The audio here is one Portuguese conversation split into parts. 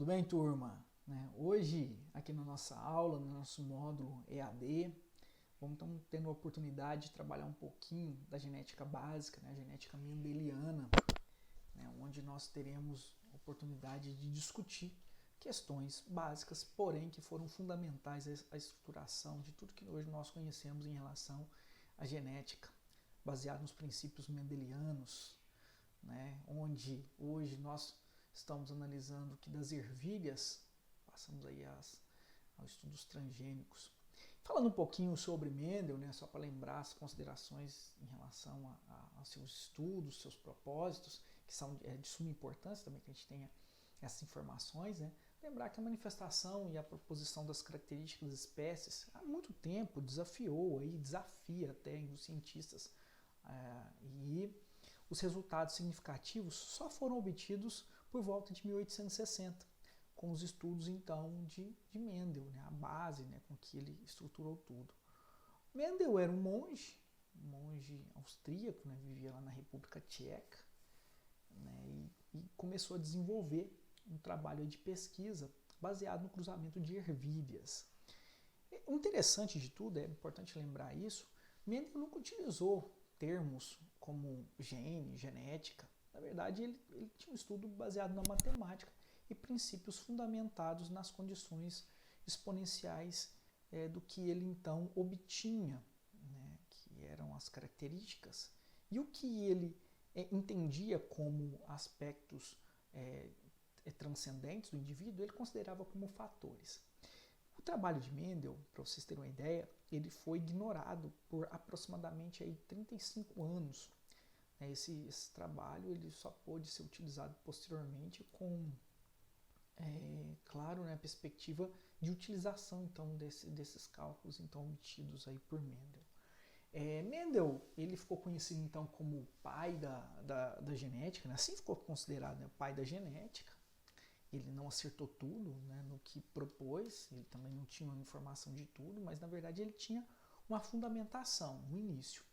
bem, turma? Hoje, aqui na nossa aula, no nosso módulo EAD, vamos então tendo a oportunidade de trabalhar um pouquinho da genética básica, a genética mendeliana, onde nós teremos a oportunidade de discutir questões básicas, porém que foram fundamentais à estruturação de tudo que hoje nós conhecemos em relação à genética, baseado nos princípios mendelianos, onde hoje nós estamos analisando que das ervilhas, passamos aí aos estudos transgênicos. Falando um pouquinho sobre Mendel, só para lembrar as considerações em relação aos seus estudos, seus propósitos, que são de suma importância também que a gente tenha essas informações. Lembrar que a manifestação e a proposição das características das espécies há muito tempo desafia até os cientistas, e os resultados significativos só foram obtidos por volta de 1860, com os estudos então de Mendel, a base com que ele estruturou tudo. Mendel era um monge austríaco, vivia lá na República Tcheca, e começou a desenvolver um trabalho de pesquisa baseado no cruzamento de ervilhas. O interessante de tudo, é importante lembrar isso, Mendel nunca utilizou termos como gene, genética. Na verdade, ele tinha um estudo baseado na matemática e princípios fundamentados nas condições exponenciais do que ele então obtinha, que eram as características, e o que ele entendia como aspectos transcendentes do indivíduo, ele considerava como fatores. O trabalho de Mendel, para vocês terem uma ideia, ele foi ignorado por aproximadamente 35 anos. Esse trabalho ele só pôde ser utilizado posteriormente com, claro, a perspectiva de utilização então, desses cálculos então, obtidos aí por Mendel. Mendel ele ficou conhecido então como o pai da genética, assim ficou considerado o pai da genética. Ele não acertou tudo no que propôs, ele também não tinha uma informação de tudo, mas na verdade ele tinha uma fundamentação, um início.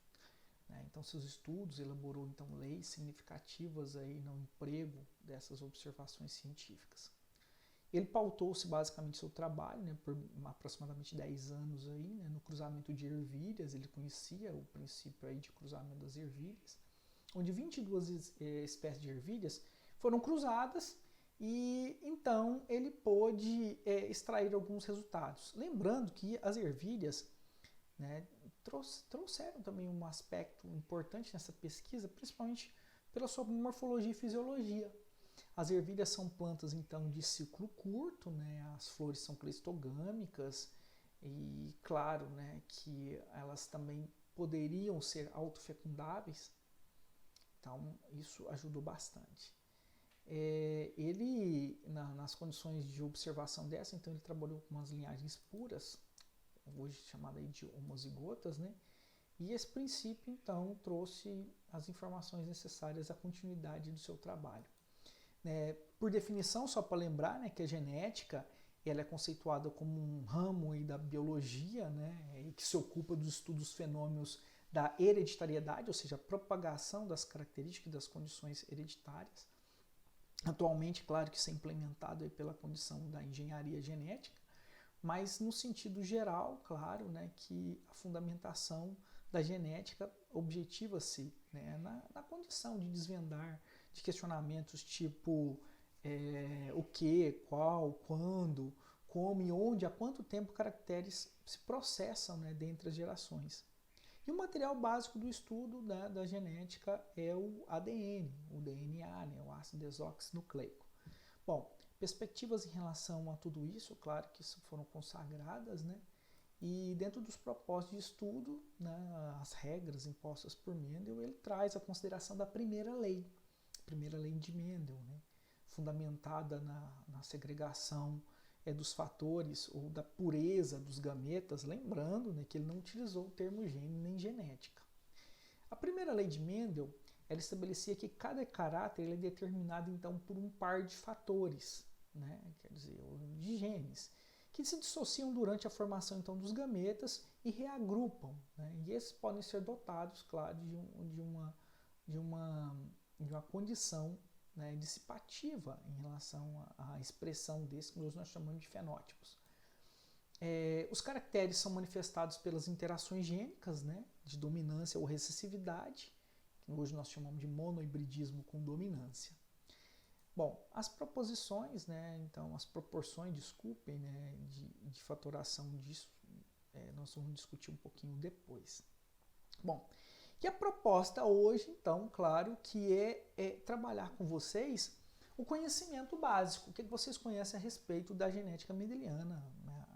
Então seus estudos, elaborou então leis significativas aí no emprego dessas observações científicas. Ele pautou-se basicamente seu trabalho por aproximadamente 10 anos aí, no cruzamento de ervilhas. Ele conhecia o princípio aí de cruzamento das ervilhas, onde 22 espécies de ervilhas foram cruzadas e então ele pôde extrair alguns resultados. Lembrando que as ervilhas trouxeram também um aspecto importante nessa pesquisa, principalmente pela sua morfologia e fisiologia. As ervilhas são plantas então de ciclo curto, as flores são clistogâmicas e claro que elas também poderiam ser autofecundáveis, então isso ajudou bastante. Ele, nas condições de observação dessa, então ele trabalhou com umas linhagens puras, hoje chamada de homozigotas, e esse princípio então trouxe as informações necessárias à continuidade do seu trabalho. Por definição, só para lembrar que a genética ela é conceituada como um ramo aí da biologia, que se ocupa dos estudos dos fenômenos da hereditariedade, ou seja, a propagação das características e das condições hereditárias. Atualmente, claro que isso é implementado aí pela condição da engenharia genética, mas no sentido geral, claro, que a fundamentação da genética objetiva-se na condição de desvendar de questionamentos tipo o que, qual, quando, como e onde, há quanto tempo caracteres se processam dentre as gerações. E o material básico do estudo da genética é o ADN, o DNA, o ácido desoxinucleico. Bom, perspectivas em relação a tudo isso, claro que foram consagradas, e dentro dos propósitos de estudo, as regras impostas por Mendel, ele traz a consideração da primeira lei de Mendel, fundamentada na segregação dos fatores ou da pureza dos gametas, lembrando que ele não utilizou o termo gene nem genética. A primeira lei de Mendel ela estabelecia que cada caráter ele é determinado então por um par de fatores, quer dizer, de genes, que se dissociam durante a formação então dos gametas e reagrupam, e esses podem ser dotados, claro, de uma condição né, dissipativa em relação à expressão desses que hoje nós chamamos de fenótipos. Os caracteres são manifestados pelas interações gênicas, né, de dominância ou recessividade, que hoje nós chamamos de monohibridismo com dominância. Bom, as proposições, né, então as proporções, desculpem, né, de fatoração disso, nós vamos discutir um pouquinho depois. Bom, e a proposta hoje, então, claro, que é trabalhar com vocês o conhecimento básico, o que vocês conhecem a respeito da genética mendeliana, né,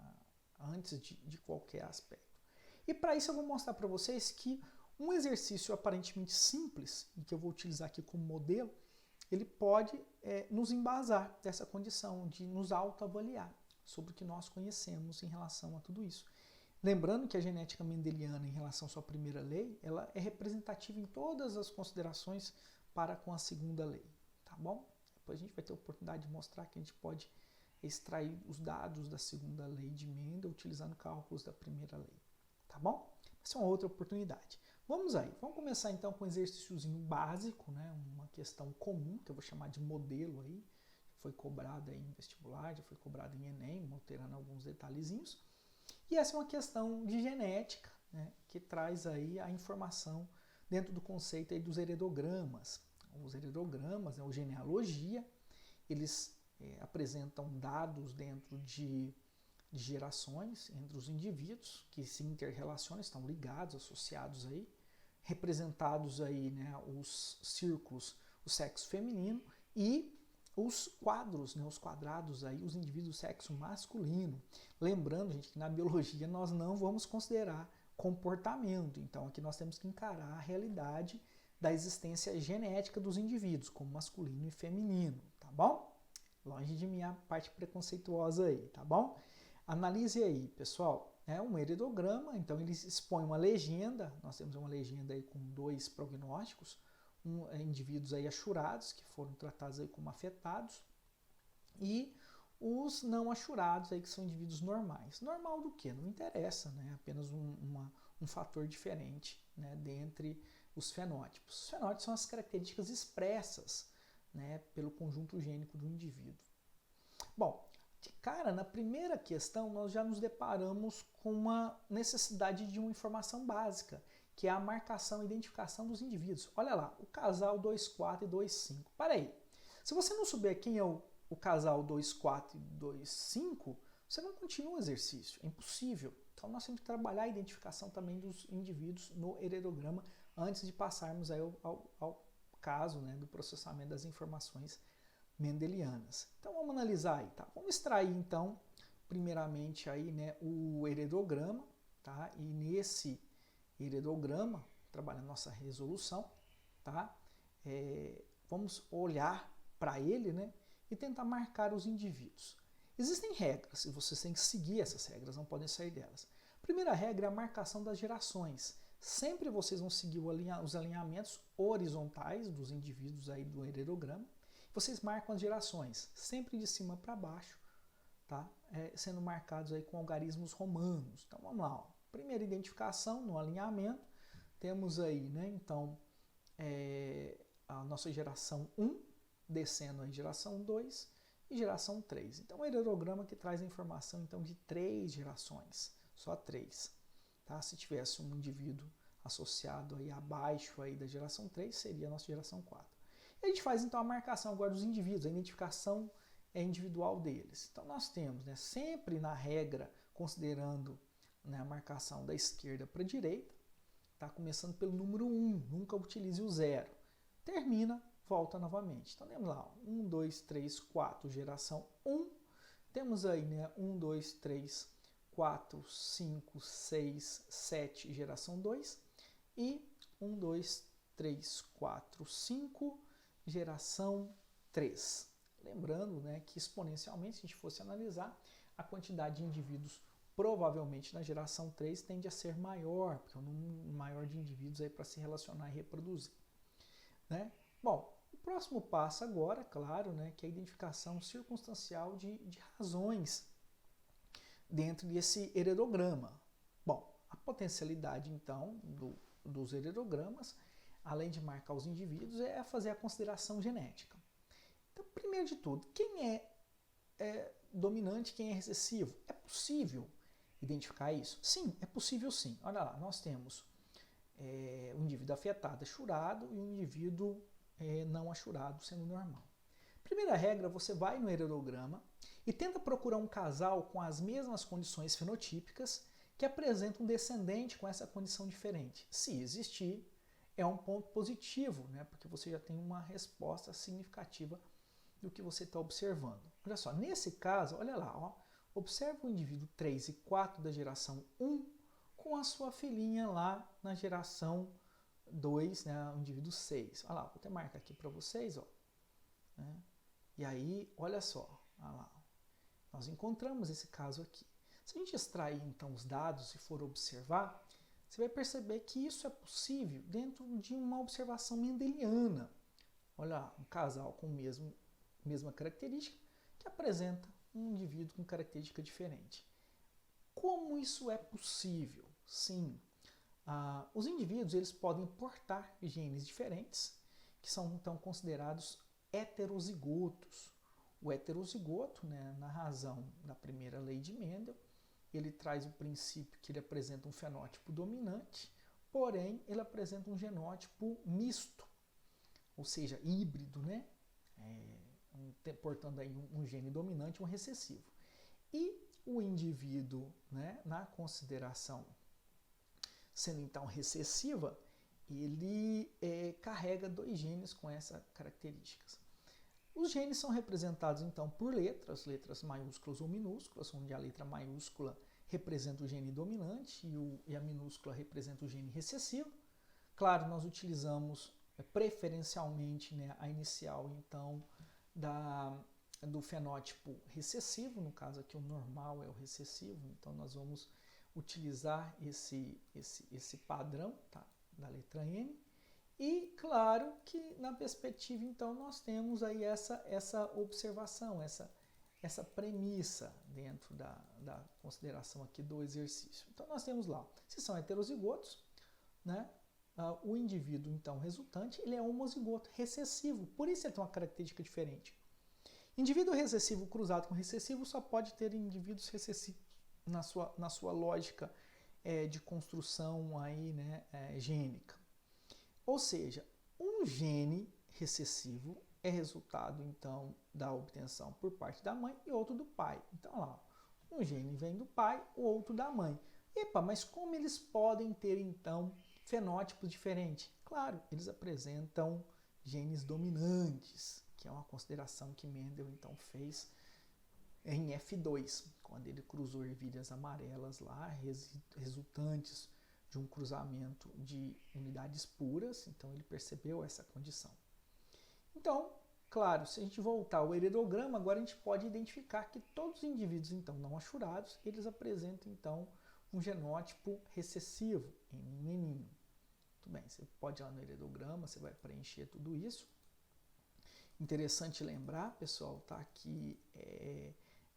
antes de qualquer aspecto. E para isso eu vou mostrar para vocês que um exercício aparentemente simples, e que eu vou utilizar aqui como modelo, ele pode nos embasar dessa condição de nos autoavaliar sobre o que nós conhecemos em relação a tudo isso. Lembrando que a genética mendeliana, em relação à sua primeira lei, ela é representativa em todas as considerações para com a segunda lei, tá bom? Depois a gente vai ter a oportunidade de mostrar que a gente pode extrair os dados da segunda lei de Mendel utilizando cálculos da primeira lei, tá bom? Essa é uma outra oportunidade. Vamos aí, vamos começar então com um exercíciozinho básico, né? Uma questão comum, que eu vou chamar de modelo aí, foi cobrada em vestibular, já foi cobrada em Enem, alterando alguns detalhezinhos. E essa é uma questão de genética, né, que traz aí a informação dentro do conceito aí dos heredogramas. Os heredogramas, né, ou genealogia, eles apresentam dados dentro de gerações entre os indivíduos que se interrelacionam, estão ligados, associados aí, representados aí, né, os círculos, o sexo feminino e os quadros, né, os quadrados aí, os indivíduos do sexo masculino. Lembrando, gente, que na biologia nós não vamos considerar comportamento, então aqui nós temos que encarar a realidade da existência genética dos indivíduos, como masculino e feminino, tá bom? Longe de minha parte preconceituosa aí, tá bom? Analise aí, pessoal, um heredograma, então ele expõe uma legenda, nós temos uma legenda aí com 2 prognósticos, indivíduos aí achurados, que foram tratados aí como afetados, e os não achurados, aí, que são indivíduos normais. Normal do quê? Não interessa, né? Apenas um fator diferente, né, dentre os fenótipos. Os fenótipos são as características expressas, né, pelo conjunto gênico do indivíduo. Bom, de cara, na primeira questão, nós já nos deparamos com uma necessidade de uma informação básica, que é a marcação e identificação dos indivíduos. Olha lá, o casal 24 e 25. Para aí, se você não souber quem é o casal 24 e 25, você não continua o exercício, é impossível. Então nós temos que trabalhar a identificação também dos indivíduos no heredograma antes de passarmos aí ao caso, né, do processamento das informações mendelianas. Então vamos analisar aí, tá? Vamos extrair então, primeiramente aí, né, o heredograma, tá? E nesse heredograma, trabalhando nossa resolução, tá? Vamos olhar para ele, né, e tentar marcar os indivíduos. Existem regras e vocês têm que seguir essas regras, não podem sair delas. A primeira regra é a marcação das gerações. Sempre vocês vão seguir os alinhamentos horizontais dos indivíduos aí do heredograma. Vocês marcam as gerações, sempre de cima para baixo, tá? Sendo marcados aí com algarismos romanos. Então vamos lá, ó. Primeira identificação no alinhamento, temos aí, né, então, a nossa geração 1, descendo a geração 2 e geração 3. Então, o heredograma que traz a informação então, de 3 gerações, só 3. Tá? Se tivesse um indivíduo associado aí abaixo aí da geração 3, seria a nossa geração 4. E a gente faz então a marcação agora dos indivíduos, a identificação individual deles. Então, nós temos, né, sempre na regra, considerando, né, a marcação da esquerda para a direita, tá? Começando pelo número 1, nunca utilize o 0. Termina, volta novamente. Então temos lá 1, 2, 3, 4, geração 1. Temos aí, né, 1, 2, 3, 4, 5, 6, 7, geração 2. E 1, 2, 3, 4, 5, geração 3. Lembrando, né, que exponencialmente, se a gente fosse analisar, a quantidade de indivíduos provavelmente na geração 3 tende a ser maior, porque é um número maior de indivíduos aí para se relacionar e reproduzir, né? Bom, o próximo passo agora, claro, né, que é a identificação circunstancial de razões dentro desse heredograma. Bom, a potencialidade, então, dos heredogramas, além de marcar os indivíduos, é fazer a consideração genética. Então, primeiro de tudo, quem é dominante, quem é recessivo? É possível identificar isso? Sim, é possível sim. Olha lá, nós temos um indivíduo afetado achurado e um indivíduo não achurado sendo normal. Primeira regra, você vai no heredograma e tenta procurar um casal com as mesmas condições fenotípicas que apresenta um descendente com essa condição diferente. Se existir, é um ponto positivo, né? Porque você já tem uma resposta significativa do que você está observando. Olha só, nesse caso, olha lá, ó, observa o indivíduo 3 e 4 da geração 1 com a sua filhinha lá na geração 2, né, o indivíduo 6. Olha lá, vou até marcar aqui para vocês, ó. Né? E aí, olha só, olha lá, nós encontramos esse caso aqui. Se a gente extrair então os dados e for observar, você vai perceber que isso é possível dentro de uma observação mendeliana. Olha lá, um casal com mesma característica que apresenta um indivíduo com característica diferente. Como isso é possível? Sim, os indivíduos eles podem portar genes diferentes, que são então considerados heterozigotos. O heterozigoto, né, na razão da primeira lei de Mendel, ele traz o princípio que ele apresenta um fenótipo dominante, porém ele apresenta um genótipo misto, ou seja, híbrido, né? Portando aí um gene dominante e um recessivo. E o indivíduo, né, na consideração sendo então recessiva, ele carrega 2 genes com essas características. Os genes são representados então por letras maiúsculas ou minúsculas, onde a letra maiúscula representa o gene dominante e a minúscula representa o gene recessivo. Claro, nós utilizamos preferencialmente, né, a inicial então do fenótipo recessivo, no caso aqui o normal é o recessivo, então nós vamos utilizar esse padrão, tá, da letra N. E claro que na perspectiva então nós temos aí essa observação, essa premissa dentro da consideração aqui do exercício. Então nós temos lá, se são heterozigotos, né, o indivíduo então resultante ele é homozigoto, recessivo, por isso ele tem uma característica diferente. Indivíduo recessivo cruzado com recessivo só pode ter indivíduos recessivos na sua lógica de construção aí, né, gênica. Ou seja, um gene recessivo é resultado, então, da obtenção por parte da mãe e outro do pai. Então, lá, um gene vem do pai, o outro da mãe. Epa, mas como eles podem ter, então, fenótipos diferentes? Claro, eles apresentam genes dominantes, que é uma consideração que Mendel, então, fez em F2, quando ele cruzou ervilhas amarelas lá, resultantes de um cruzamento de unidades puras, então ele percebeu essa condição. Então, claro, se a gente voltar ao heredograma, agora a gente pode identificar que todos os indivíduos então não achurados, eles apresentam então um genótipo recessivo, N1. Muito bem, você pode ir lá no heredograma, você vai preencher tudo isso. Interessante lembrar, pessoal, tá, que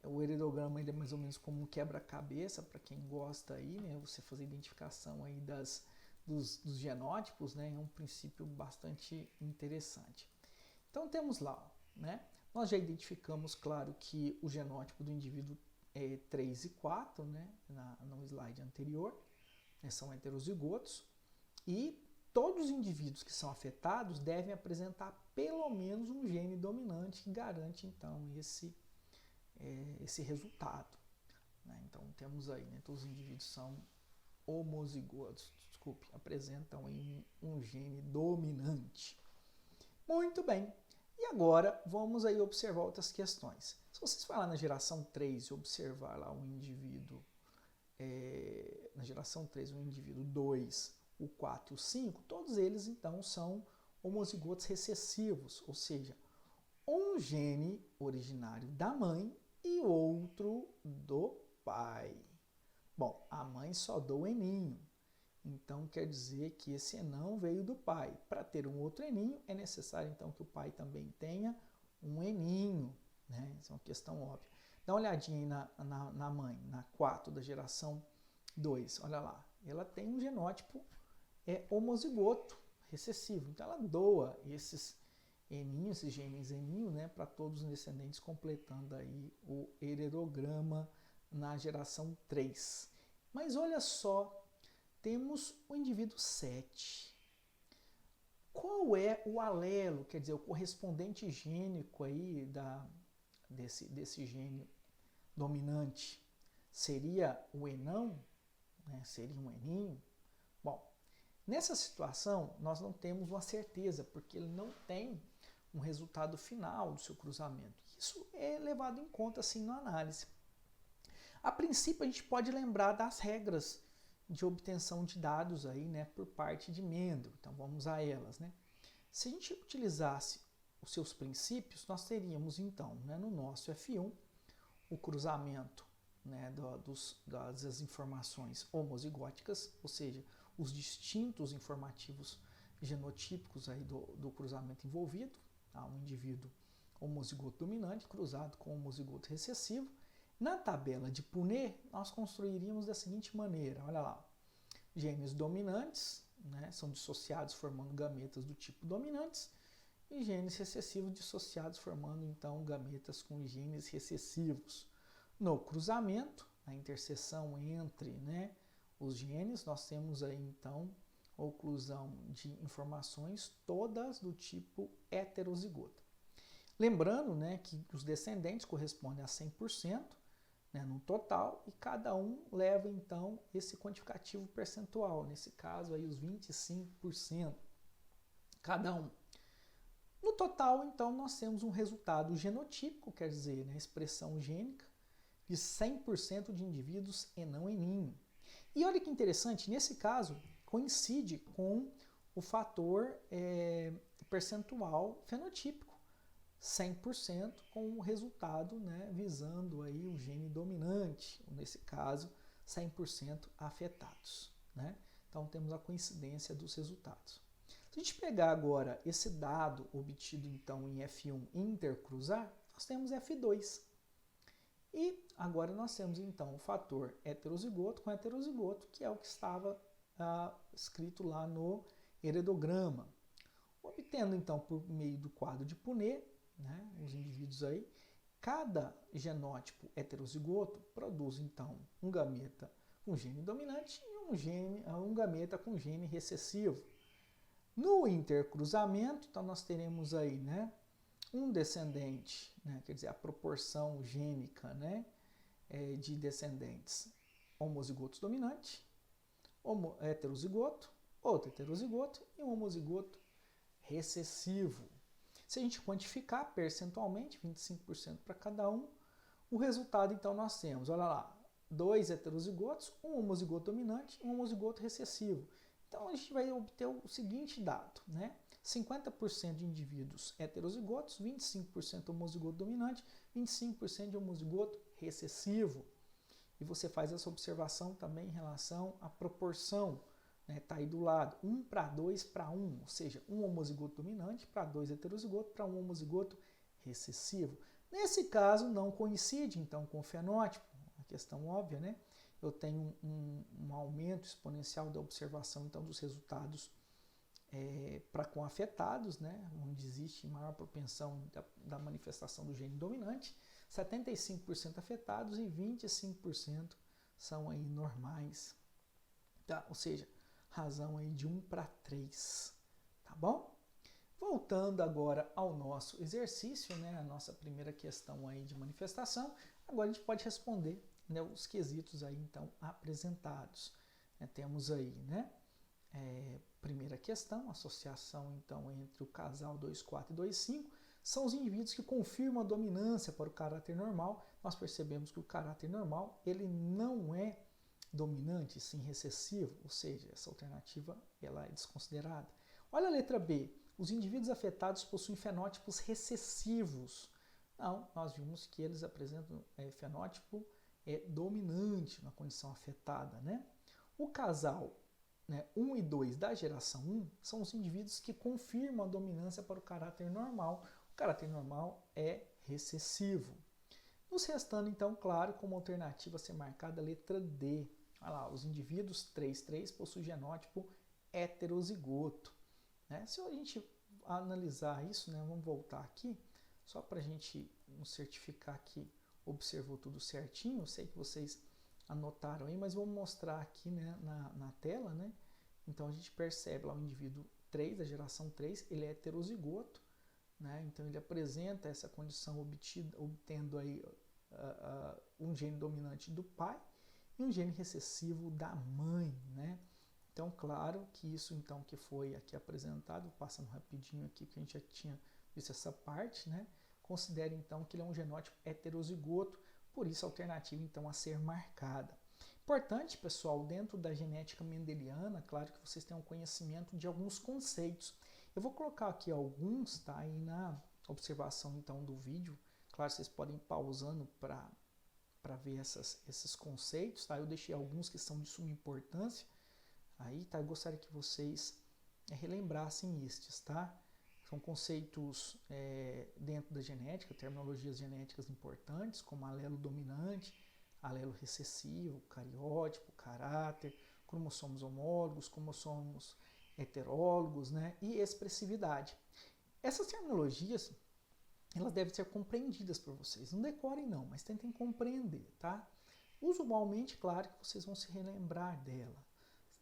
o heredograma ele é mais ou menos como um quebra-cabeça para quem gosta aí, né? Você fazer identificação aí dos genótipos, né? É um princípio bastante interessante. Então temos lá, né? Nós já identificamos, claro, que o genótipo do indivíduo 3 e 4, né? No slide anterior, né? São heterozigotos e todos os indivíduos que são afetados devem apresentar pelo menos um gene dominante que garante então esse resultado. Né? Então temos aí, né, todos os indivíduos são homozigotos, apresentam aí um gene dominante. Muito bem, e agora vamos aí observar outras questões. Se vocês falar na geração 3 e observar lá um indivíduo, na geração 3 um indivíduo 2, o 4 e o 5, todos eles então são homozigotos recessivos, ou seja, um gene originário da mãe e outro do pai. Bom, a mãe só deu o eninho, então quer dizer que esse enão veio do pai. Para ter um outro eninho, é necessário então que o pai também tenha um eninho, né? Isso é uma questão óbvia. Dá uma olhadinha aí na mãe, na 4 da geração 2, olha lá, ela tem um genótipo homozigoto, recessivo, então ela doa eninho, esses genes eninho, né, para todos os descendentes, completando aí o heredograma na geração 3. Mas olha só, temos o indivíduo 7. Qual é o alelo, quer dizer, o correspondente gênico aí desse gene dominante? Seria o enão? Né? Seria um eninho? Bom, nessa situação, nós não temos uma certeza, porque ele não tem um resultado final do seu cruzamento. Isso é levado em conta, assim, na análise. A princípio, a gente pode lembrar das regras de obtenção de dados aí, né, por parte de Mendel. Então, vamos a elas, né? Se a gente utilizasse os seus princípios, nós teríamos, então, né, no nosso F1, o cruzamento, né, das informações homozigóticas, ou seja, os distintos informativos genotípicos aí do cruzamento envolvido, tá? Um indivíduo homozigoto dominante cruzado com homozigoto recessivo. Na tabela de Punnett, nós construiríamos da seguinte maneira, olha lá, genes dominantes, né, são dissociados formando gametas do tipo dominantes, e genes recessivos dissociados formando então gametas com genes recessivos. No cruzamento, na interseção entre, né, os genes, nós temos aí então a oclusão de informações todas do tipo heterozigota. Lembrando, né, que os descendentes correspondem a 100%, né, no total, e cada um leva então esse quantificativo percentual, nesse caso aí os 25%, cada um. No total, então, nós temos um resultado genotípico, quer dizer, né, expressão gênica, de 100% de indivíduos enão eninho. E olha que interessante, nesse caso, coincide com o fator percentual fenotípico, 100% com o resultado, né, visando aí o gene dominante, nesse caso, 100% afetados, né? Então, temos a coincidência dos resultados. Se a gente pegar agora esse dado obtido, então, em F1 e intercruzar, nós temos F2. E agora nós temos, então, o fator heterozigoto com heterozigoto, que é o que estava escrito lá no heredograma. Obtendo, então, por meio do quadro de Punnett, né, os indivíduos aí, cada genótipo heterozigoto produz, então, um gameta com gene dominante e um gameta com gene recessivo. No intercruzamento, então, nós teremos aí, né, um descendente, né, quer dizer, a proporção gênica, né, de descendentes homozigotos dominante, heterozigoto, outro heterozigoto e um homozigoto recessivo. Se a gente quantificar percentualmente, 25% para cada um, o resultado, então, nós temos, olha lá, 2 heterozigotos, um homozigoto dominante e um homozigoto recessivo. Então, a gente vai obter o seguinte dado, né? 50% de indivíduos heterozigotos, 25% homozigoto dominante, 25% de homozigoto recessivo. E você faz essa observação também em relação à proporção, né? Tá aí do lado, 1 para 2 para 1, ou seja, um homozigoto dominante para 2 heterozigotos para um homozigoto recessivo. Nesse caso, não coincide, então, com o fenótipo, a questão óbvia, né? Eu tenho um aumento exponencial da observação, então, dos resultados para com afetados, né, onde existe maior propensão da manifestação do gene dominante, 75% afetados e 25% são aí normais, tá? Ou seja, razão aí de 1 para 3, tá bom? Voltando agora ao nosso exercício, né, a nossa primeira questão aí de manifestação, agora a gente pode responder, né, os quesitos aí então apresentados. Temos aí, né, primeira questão, associação então entre o casal 2,4 e 2,5, são os indivíduos que confirmam a dominância para o caráter normal. Nós percebemos que o caráter normal ele não é dominante, sim recessivo, ou seja, essa alternativa ela é desconsiderada. Olha a letra B, os indivíduos afetados possuem fenótipos recessivos. Não, nós vimos que eles apresentam fenótipo dominante na condição afetada, né? O casal 1 e 2 da geração 1 são os indivíduos que confirmam a dominância para o caráter normal. O caráter normal é recessivo. Nos restando, então, claro, como alternativa a ser marcada a letra D. Olha lá, os indivíduos 3,3 possuem genótipo heterozigoto. Né? Se a gente analisar isso, né? Vamos voltar aqui, só para a gente nos certificar que observou tudo certinho. Eu sei que vocês anotaram aí, mas vou mostrar aqui, né, na tela, né? Então a gente percebe lá o indivíduo 3, da geração 3, ele é heterozigoto, né? Então ele apresenta essa condição obtendo aí um gene dominante do pai e um gene recessivo da mãe, né? Então, claro que isso então que foi aqui apresentado, passando rapidinho aqui, que a gente já tinha visto essa parte, né? Considere então que ele é um genótipo heterozigoto, por isso a alternativa então a ser marcada. Importante, pessoal, dentro da genética mendeliana, claro que vocês tenham conhecimento de alguns conceitos. Eu vou colocar aqui alguns, tá, aí na observação então do vídeo. Claro, vocês podem ir pausando para ver esses conceitos, tá? Eu deixei alguns que são de suma importância. Aí, tá? Eu gostaria que vocês relembrassem estes, tá? São conceitos dentro da genética, terminologias genéticas importantes, como alelo dominante, alelo recessivo, cariótipo, caráter, cromossomos homólogos, cromossomos heterólogos, né? E expressividade. Essas terminologias, elas devem ser compreendidas por vocês. Não decorem não, mas tentem compreender, tá? Usualmente, claro que vocês vão se relembrar dela.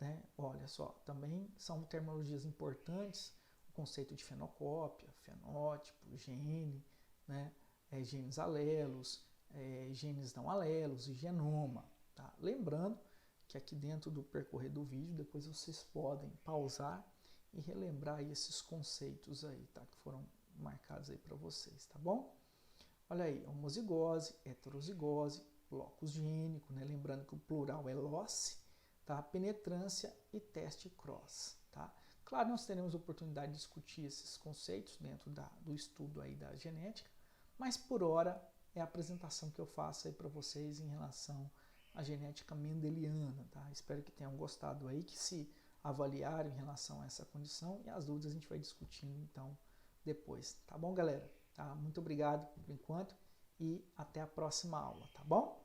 Né? Olha só, também são terminologias importantes, o conceito de fenocópia, fenótipo, gene, né? Genes alelos, genes não alelos e genoma. Tá? Lembrando que aqui dentro do percorrer do vídeo, depois vocês podem pausar e relembrar aí esses conceitos aí, tá? Que foram marcados aí para vocês, tá bom? Olha aí, homozigose, heterozigose, locus gênico, né? Lembrando que o plural é loci, tá? Penetrância e teste cross, tá? Claro, nós teremos oportunidade de discutir esses conceitos dentro do estudo aí da genética, mas por hora é a apresentação que eu faço aí para vocês em relação à genética mendeliana, tá? Espero que tenham gostado aí, que se avaliaram em relação a essa condição, e as dúvidas a gente vai discutindo então depois, tá bom, galera? Tá? Muito obrigado por enquanto e até a próxima aula, tá bom?